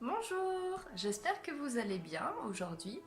Bonjour, j'espère que vous allez bien aujourd'hui.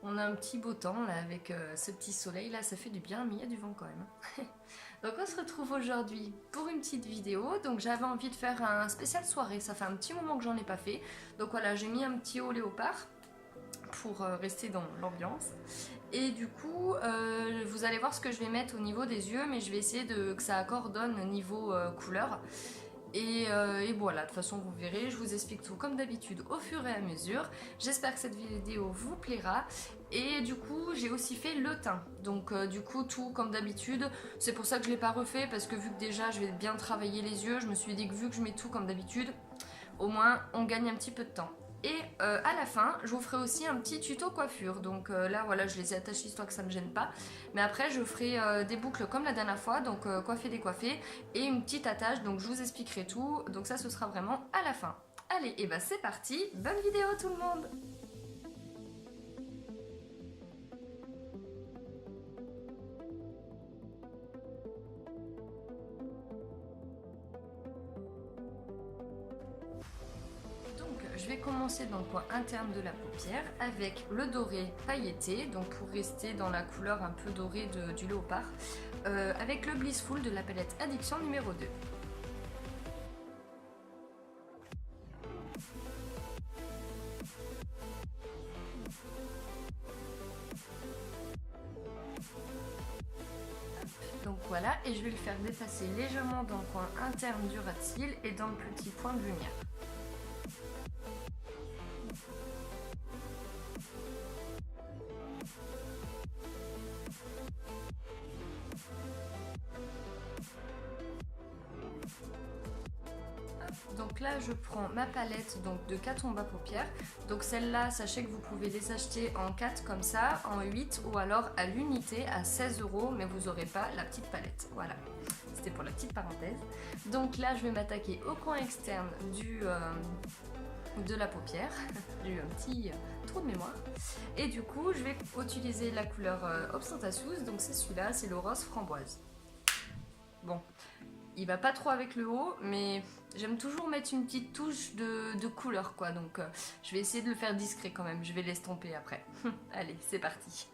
On a un petit beau temps là avec ce petit soleil là, ça fait du bien mais il y a du vent quand même. Donc on se retrouve aujourd'hui pour une petite vidéo. Donc j'avais envie de faire un spécial soirée, ça fait un petit moment que j'en ai pas fait. Donc voilà, j'ai mis un petit haut léopard pour rester dans l'ambiance. Et du coup, vous allez voir ce que je vais mettre au niveau des yeux, mais je vais essayer que ça coordonne niveau couleur. Et voilà, de toute façon vous verrez, je vous explique tout comme d'habitude au fur et à mesure. J'espère que cette vidéo vous plaira. Et du coup j'ai aussi fait le teint. Donc du coup tout comme d'habitude. C'est pour ça que je ne l'ai pas refait, parce que vu que déjà je vais bien travailler les yeux, je me suis dit que vu que je mets tout comme d'habitude, au moins on gagne un petit peu de temps. Et à la fin, je vous ferai aussi un petit tuto coiffure. Donc là, voilà, je les ai attachés histoire que ça ne me gêne pas. Mais après, je ferai des boucles comme la dernière fois, donc coiffer, décoiffer, et une petite attache. Donc je vous expliquerai tout. Donc ça, ce sera vraiment à la fin. Allez, et bah c'est parti. Bonne vidéo tout le monde. Donc je vais commencer dans le coin interne de la paupière avec le doré pailleté, donc pour rester dans la couleur un peu dorée du léopard, avec le Blissful de la palette Addiction numéro 2. Donc voilà, et je vais le faire dépasser légèrement dans le coin interne du ras de cils et dans le petit point de lumière. Donc là je prends ma palette donc, de 4 ombres à paupières. Donc celle-là, sachez que vous pouvez les acheter en 4 comme ça, en 8 ou alors à l'unité à 16 €, mais vous n'aurez pas la petite palette. Voilà, c'était pour la petite parenthèse. Donc là je vais m'attaquer au coin externe de la paupière. J'ai eu un petit trou de mémoire. Et du coup je vais utiliser la couleur Ostentatious, donc c'est celui-là, c'est le rose framboise. Bon, il va pas trop avec le haut, mais j'aime toujours mettre une petite touche de couleur quoi, donc je vais essayer de le faire discret quand même, je vais l'estomper après. Allez, c'est parti.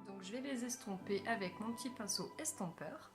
Donc je vais les estomper avec mon petit pinceau estompeur.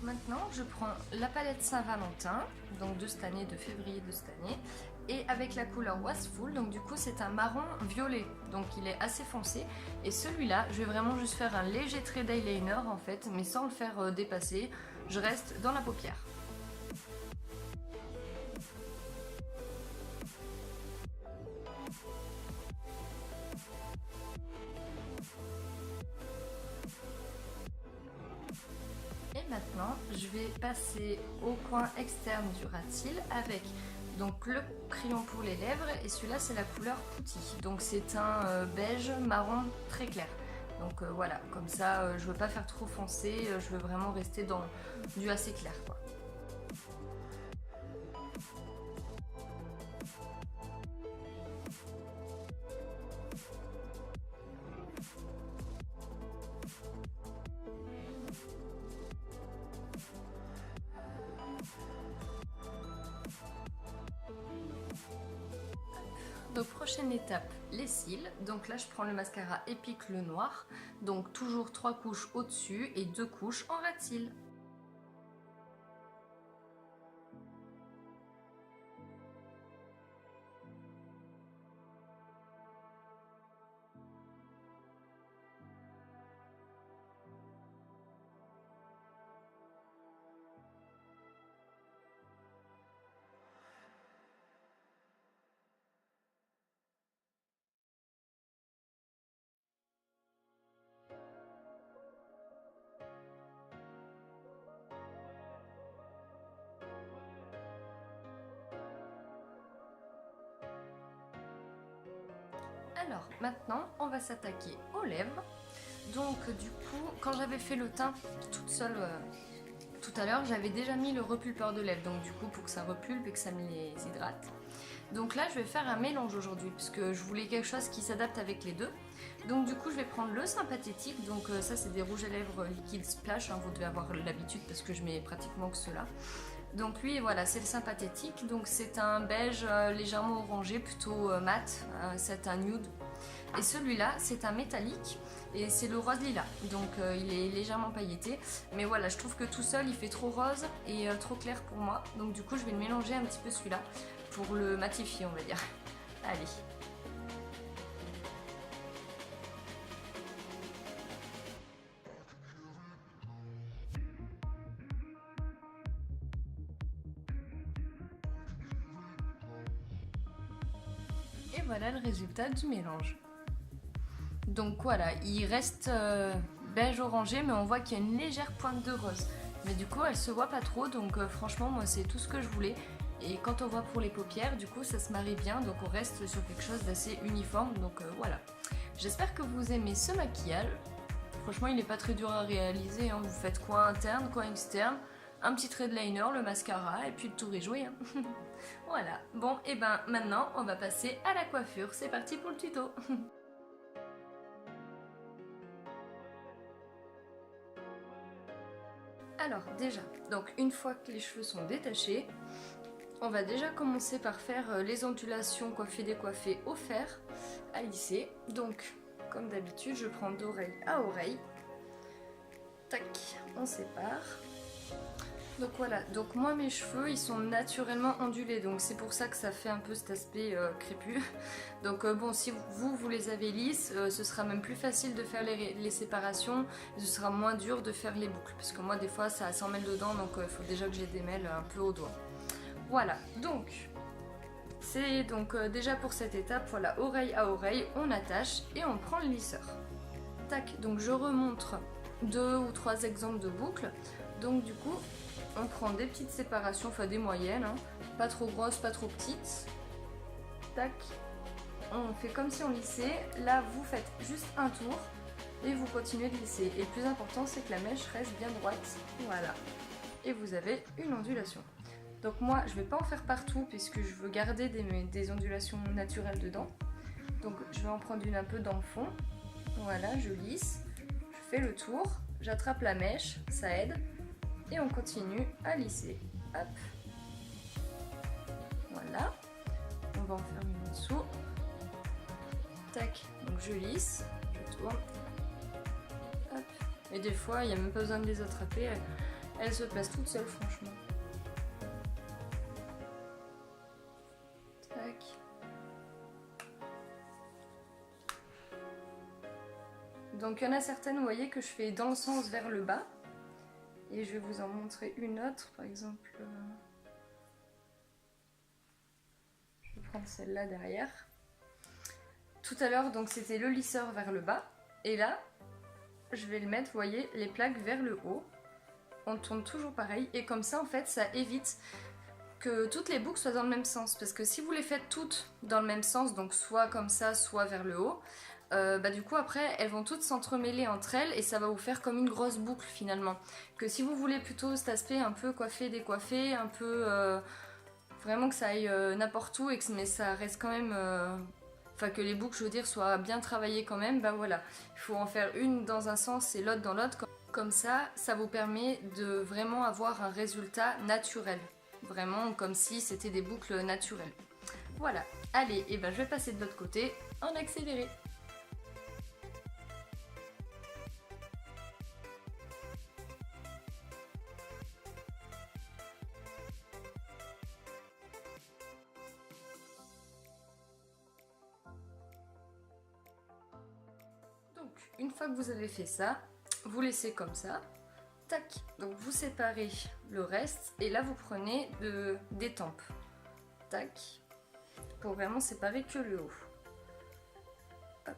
Maintenant, je prends la palette Saint-Valentin, donc de cette année, de février de cette année, et avec la couleur Wasteful, donc du coup c'est un marron violet, donc il est assez foncé. Et celui-là, je vais vraiment juste faire un léger trait d'eyeliner en fait, mais sans le faire dépasser, je reste dans la paupière. Et maintenant, je vais passer au coin externe du ras de cils avec donc le crayon pour les lèvres, et celui-là c'est la couleur Putty. Donc c'est un beige marron très clair. Donc voilà, comme ça je veux pas faire trop foncé, je veux vraiment rester dans du assez clair quoi. Donc prochaine étape, les cils. Donc là je prends le mascara Epic le noir. Donc toujours 3 couches au-dessus et 2 couches en ras de cils. Alors maintenant on va s'attaquer aux lèvres. Donc du coup, quand j'avais fait le teint toute seule tout à l'heure, j'avais déjà mis le repulpeur de lèvres, donc du coup pour que ça repulpe et que ça me les hydrate. Donc là je vais faire un mélange aujourd'hui, parce que je voulais quelque chose qui s'adapte avec les deux. Donc du coup je vais prendre le sympathétique, donc ça c'est des rouges à lèvres liquide splash, hein, vous devez avoir l'habitude parce que je mets pratiquement que cela. Donc lui voilà, c'est le sympathétique, donc c'est un beige légèrement orangé, plutôt mat, c'est un nude. Et celui-là c'est un métallique et c'est le rose lilas, donc il est légèrement pailleté, mais voilà, je trouve que tout seul il fait trop rose et trop clair pour moi, donc du coup je vais le mélanger un petit peu celui-là pour le matifier on va dire. Allez. Et voilà le résultat du mélange. Donc voilà, il reste beige orangé, mais on voit qu'il y a une légère pointe de rose. Mais du coup, elle se voit pas trop, donc franchement, moi, c'est tout ce que je voulais. Et quand on voit pour les paupières, du coup, ça se marie bien, donc on reste sur quelque chose d'assez uniforme. Donc voilà. J'espère que vous aimez ce maquillage. Franchement, il n'est pas très dur à réaliser, hein. Vous faites quoi interne, quoi externe, un petit trait de liner, le mascara, et puis le tour est joué, hein. Voilà. Bon, et ben maintenant, on va passer à la coiffure. C'est parti pour le tuto. Alors déjà, donc une fois que les cheveux sont détachés, on va déjà commencer par faire les ondulations coiffé-décoiffé au fer à lisser. Donc comme d'habitude, je prends d'oreille à oreille. Tac, on sépare. Donc voilà, donc moi mes cheveux ils sont naturellement ondulés, donc c'est pour ça que ça fait un peu cet aspect crépus. Donc bon, si vous les avez lisses, ce sera même plus facile de faire les séparations, et ce sera moins dur de faire les boucles, parce que moi des fois ça s'en mêle dedans, donc il faut déjà que j'ai des mêles un peu au doigt. Voilà, donc c'est donc déjà pour cette étape, voilà, oreille à oreille, on attache et on prend le lisseur. Tac, donc je remontre 2 ou 3 exemples de boucles, donc du coup on prend des petites séparations, enfin des moyennes, hein, pas trop grosses, pas trop petites. Tac, on fait comme si on lissait. Là, vous faites juste un tour et vous continuez de lisser. Et le plus important, c'est que la mèche reste bien droite. Voilà. Et vous avez une ondulation. Donc moi, je ne vais pas en faire partout puisque je veux garder des ondulations naturelles dedans. Donc je vais en prendre une un peu dans le fond. Voilà, je lisse, je fais le tour, j'attrape la mèche, ça aide. Et on continue à lisser. Hop. Voilà. On va en faire une en dessous. Tac. Donc je lisse, je tourne. Hop. Et des fois, il n'y a même pas besoin de les attraper. Elles se placent toutes seules, franchement. Tac. Donc il y en a certaines, vous voyez, que je fais dans le sens vers le bas. Et je vais vous en montrer une autre, par exemple. Je vais prendre celle-là derrière. Tout à l'heure, donc c'était le lisseur vers le bas. Et là, je vais le mettre, vous voyez, les plaques vers le haut. On tourne toujours pareil. Et comme ça, en fait, ça évite que toutes les boucles soient dans le même sens. Parce que si vous les faites toutes dans le même sens, donc soit comme ça, soit vers le haut, du coup après elles vont toutes s'entremêler entre elles et ça va vous faire comme une grosse boucle finalement. Que si vous voulez plutôt cet aspect un peu coiffé, décoiffé, un peu vraiment que ça aille n'importe où et que mais ça reste quand même enfin que les boucles je veux dire soient bien travaillées quand même, bah voilà, il faut en faire une dans un sens et l'autre dans l'autre, comme ça vous permet de vraiment avoir un résultat naturel, vraiment comme si c'était des boucles naturelles. Voilà, allez, et ben je vais passer de l'autre côté en accéléré. Donc, une fois que vous avez fait ça, vous laissez comme ça. Tac, donc vous séparez le reste et là vous prenez des tempes. Tac, pour vraiment séparer que le haut. Hop.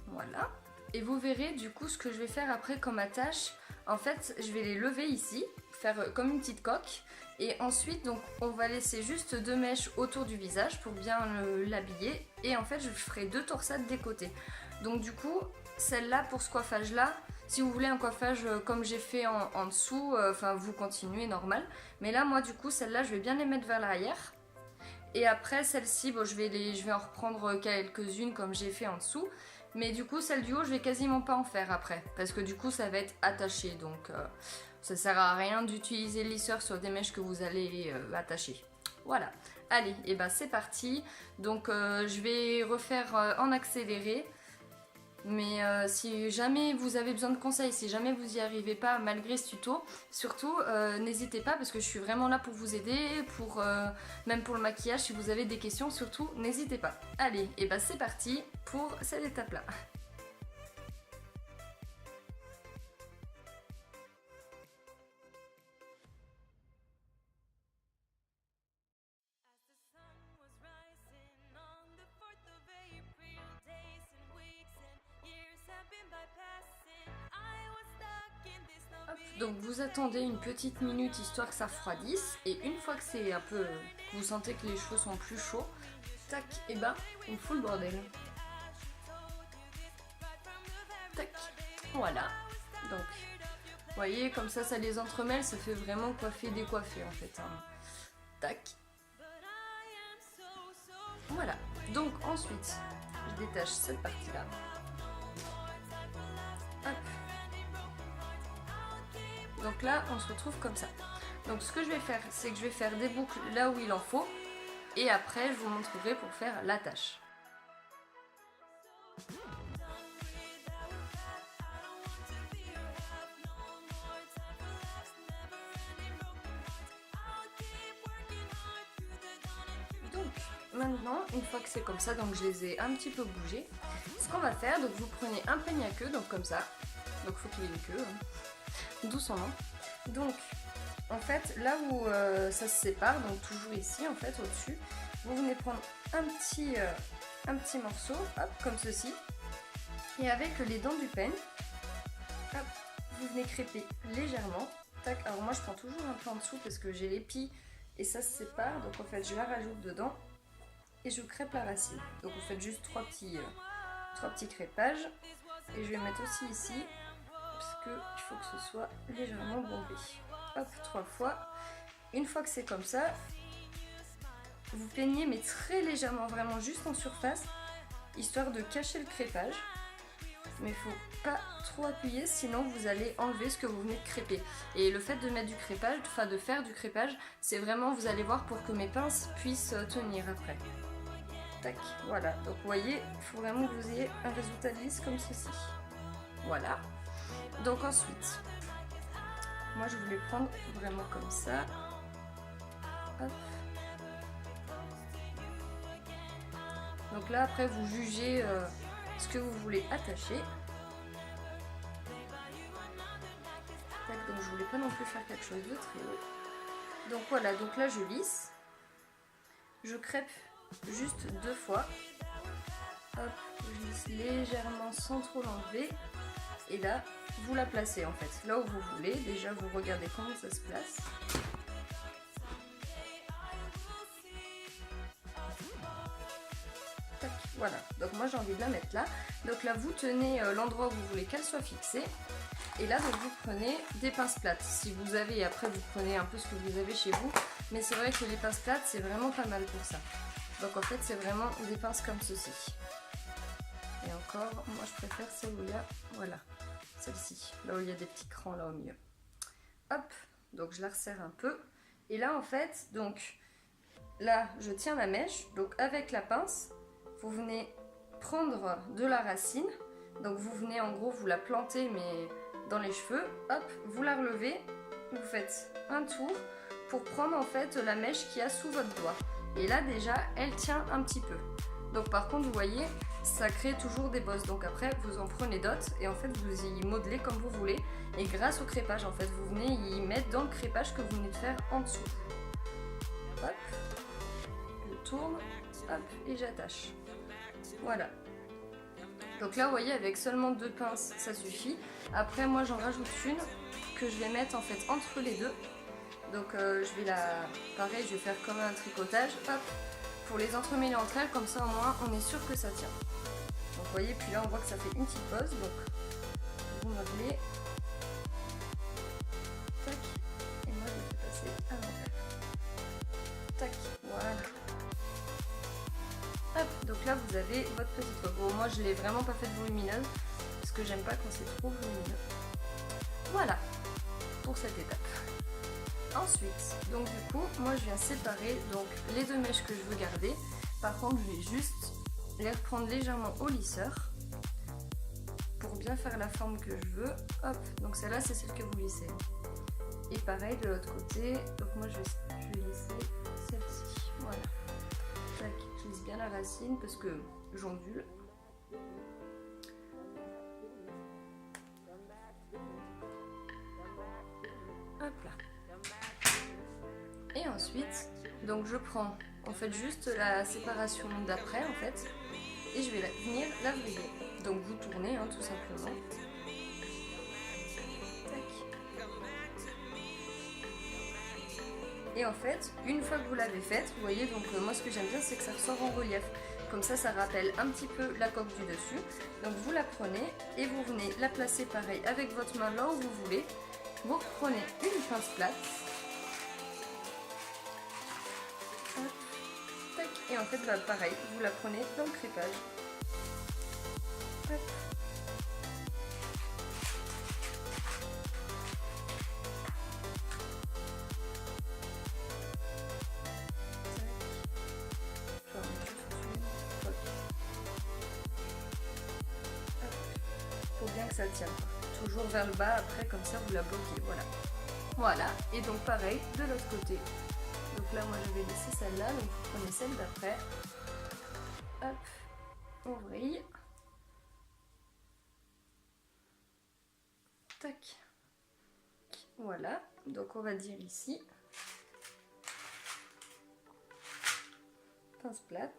Voilà. Et vous verrez du coup ce que je vais faire après comme attache en fait je vais les lever ici, faire comme une petite coque. Et ensuite donc on va laisser juste 2 mèches autour du visage pour bien l'habiller. Et en fait je ferai 2 torsades des côtés. Donc du coup celle-là pour ce coiffage là, si vous voulez un coiffage comme j'ai fait en dessous, enfin vous continuez normal. Mais là moi du coup celle-là je vais bien les mettre vers l'arrière. Et après celle-ci bon, je vais en reprendre quelques-unes comme j'ai fait en dessous. Mais du coup celle du haut je vais quasiment pas en faire après. Parce que du coup ça va être attaché. Donc ça sert à rien d'utiliser le lisseur sur des mèches que vous allez attacher. Voilà. Allez, et ben c'est parti. Donc je vais refaire en accéléré. Mais si jamais vous avez besoin de conseils, si jamais vous n'y arrivez pas malgré ce tuto, surtout n'hésitez pas parce que je suis vraiment là pour vous aider, même pour le maquillage, si vous avez des questions, surtout n'hésitez pas. Allez, et ben c'est parti pour cette étape-là. Donc vous attendez une petite minute histoire que ça refroidisse et une fois que c'est un peu, que vous sentez que les cheveux sont plus chauds, tac, et ben on fout le bordel. Tac, voilà. Donc vous voyez comme ça les entremêle, ça fait vraiment coiffer décoiffer en fait. Hein. Tac. Voilà. Donc ensuite je détache cette partie là. Hop. Donc là, on se retrouve comme ça. Donc ce que je vais faire, c'est que je vais faire des boucles là où il en faut. Et après, je vous montrerai pour faire l'attache. Donc maintenant, une fois que c'est comme ça, donc je les ai un petit peu bougés. Ce qu'on va faire, donc vous prenez un peigne à queue, donc comme ça. Donc il faut qu'il y ait une queue. Hein. Doucement. Donc en fait là où ça se sépare, donc toujours ici en fait au-dessus, vous venez prendre un petit morceau, hop, comme ceci, et avec les dents du peigne, hop, vous venez crêper légèrement, tac. Alors moi je prends toujours un peu en dessous parce que j'ai l'épi et ça se sépare, donc en fait je la rajoute dedans et je crêpe la racine. Donc vous faites juste trois petits crêpages et je vais mettre aussi ici. Parce qu'il faut que ce soit légèrement bombé. Hop, 3 fois. Une fois que c'est comme ça, vous peignez mais très légèrement, vraiment juste en surface, histoire de cacher le crêpage. Mais il ne faut pas trop appuyer, sinon vous allez enlever ce que vous venez de crêper. Et le fait de mettre du crêpage, enfin de faire du crêpage, c'est vraiment, vous allez voir, pour que mes pinces puissent tenir après. Tac, voilà. Donc vous voyez, il faut vraiment que vous ayez un résultat lisse comme ceci. Voilà. Donc ensuite, moi je voulais prendre vraiment comme ça. Hop. Donc là après vous jugez ce que vous voulez attacher. Tac, donc je voulais pas non plus faire quelque chose de très haut. Donc voilà, donc là je lisse. Je crêpe juste 2 fois. Hop, je lisse légèrement sans trop l'enlever. Et là, vous la placez en fait là où vous voulez. Déjà, vous regardez comment ça se place. Tac, voilà. Donc moi, j'ai envie de la mettre là. Donc là, vous tenez l'endroit où vous voulez qu'elle soit fixée. Et là, donc vous prenez des pinces plates. Si vous avez, après vous prenez un peu ce que vous avez chez vous. Mais c'est vrai que les pinces plates, c'est vraiment pas mal pour ça. Donc en fait, c'est vraiment des pinces comme ceci. Et encore, moi je préfère celle où il y a, voilà, celle-ci, là où il y a des petits crans là au milieu. Hop, donc je la resserre un peu. Et là en fait, donc là je tiens la mèche, donc avec la pince, vous venez prendre de la racine. Donc vous venez en gros, vous la plantez mais dans les cheveux, hop, vous la relevez, vous faites un tour pour prendre en fait la mèche qu'il y a sous votre doigt. Et là déjà, elle tient un petit peu. Donc par contre, vous voyez, ça crée toujours des bosses. Donc après, vous en prenez d'autres et en fait, vous y modelez comme vous voulez. Et grâce au crêpage, en fait, vous venez y mettre dans le crêpage que vous venez de faire en dessous. Hop, je tourne, hop, et j'attache. Voilà. Donc là vous voyez avec seulement 2 pinces ça suffit. Après moi j'en rajoute une que je vais mettre en fait entre les deux. Donc je vais pareil je vais faire comme un tricotage, hop, pour les entremêler entre elles, comme ça au moins on est sûr que ça tient. Donc vous voyez, puis là on voit que ça fait une petite pause, donc vous modelez, tac, et moi je vais passer à l'envers, tac, voilà. Hop, donc là vous avez votre petite robe. Bon, moi je l'ai vraiment pas faite volumineuse, parce que j'aime pas quand c'est trop volumineux. Voilà, pour cette étape. Ensuite, donc du coup, moi je viens séparer donc les 2 mèches que je veux garder. Par contre, je vais juste les reprendre légèrement au lisseur pour bien faire la forme que je veux. Hop, donc celle-là c'est celle que vous lissez. Et pareil de l'autre côté, donc moi je vais lisser celle-ci. Voilà. Tac, je lisse bien la racine parce que j'ondule. Hop là. Et ensuite, donc je prends en fait juste la séparation d'après en fait, et je vais venir la brider. Donc vous tournez tout simplement. Tac. Et en fait, une fois que vous l'avez faite, vous voyez, donc moi ce que j'aime bien c'est que ça ressort en relief. Comme ça rappelle un petit peu la coque du dessus. Donc vous la prenez et vous venez la placer pareil avec votre main là où vous voulez. Vous prenez une pince plate. Et en fait, bah, pareil, vous la prenez dans le crépage. Hop. Faut bien que ça tienne. Toujours vers le bas, après comme ça vous la bloquez. Voilà. Voilà. Et donc pareil de l'autre côté. Donc là moi je vais laisser celle-là, donc vous prenez celle d'après, hop, on vrille, tac, voilà, donc on va dire ici, pince plate,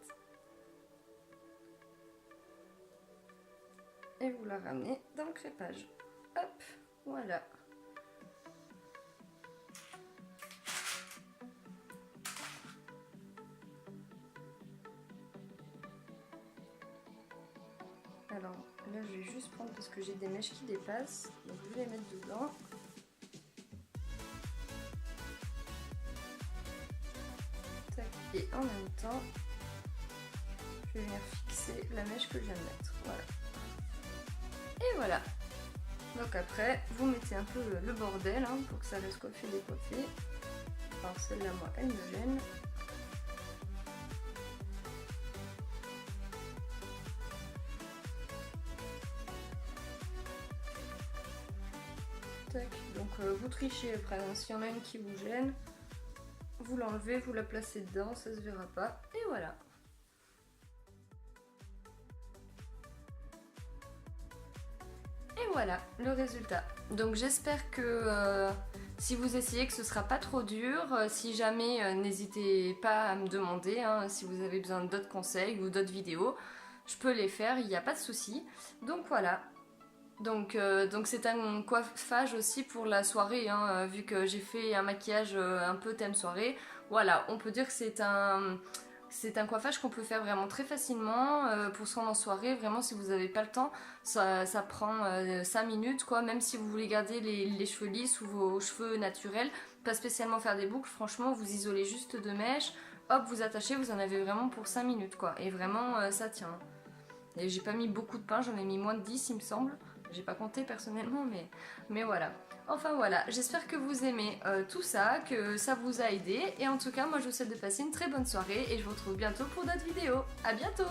et vous la ramenez dans le crépage, hop, voilà. Alors là je vais juste prendre parce que j'ai des mèches qui dépassent, donc je vais les mettre dedans. Tac. Et en même temps, je vais venir fixer la mèche que je viens de mettre. Voilà. Et voilà. Donc après, vous mettez un peu le bordel pour que ça reste coiffé décoiffé. Alors celle-là, moi, elle me gêne. Donc vous trichez après, s'il y en a une qui vous gêne, vous l'enlevez, vous la placez dedans, ça se verra pas, et voilà. Et voilà le résultat. Donc j'espère que si vous essayez que ce sera pas trop dur. Si jamais, n'hésitez pas à me demander si vous avez besoin d'autres conseils ou d'autres vidéos, je peux les faire, il n'y a pas de souci. Donc voilà. Donc c'est un coiffage aussi pour la soirée, vu que j'ai fait un maquillage un peu thème soirée. Voilà, on peut dire que c'est un coiffage qu'on peut faire vraiment très facilement pour se rendre en soirée. Vraiment, si vous n'avez pas le temps, ça prend 5 minutes quoi. Même si vous voulez garder les cheveux lisses ou vos cheveux naturels, pas spécialement faire des boucles, franchement vous isolez juste 2 mèches, hop vous attachez, vous en avez vraiment pour 5 minutes quoi. Et vraiment ça tient. Et j'ai pas mis beaucoup de pain, j'en ai mis moins de 10 il me semble. J'ai pas compté personnellement, mais voilà. Enfin voilà, j'espère que vous aimez tout ça, que ça vous a aidé. Et en tout cas, moi je vous souhaite de passer une très bonne soirée et je vous retrouve bientôt pour d'autres vidéos. À bientôt!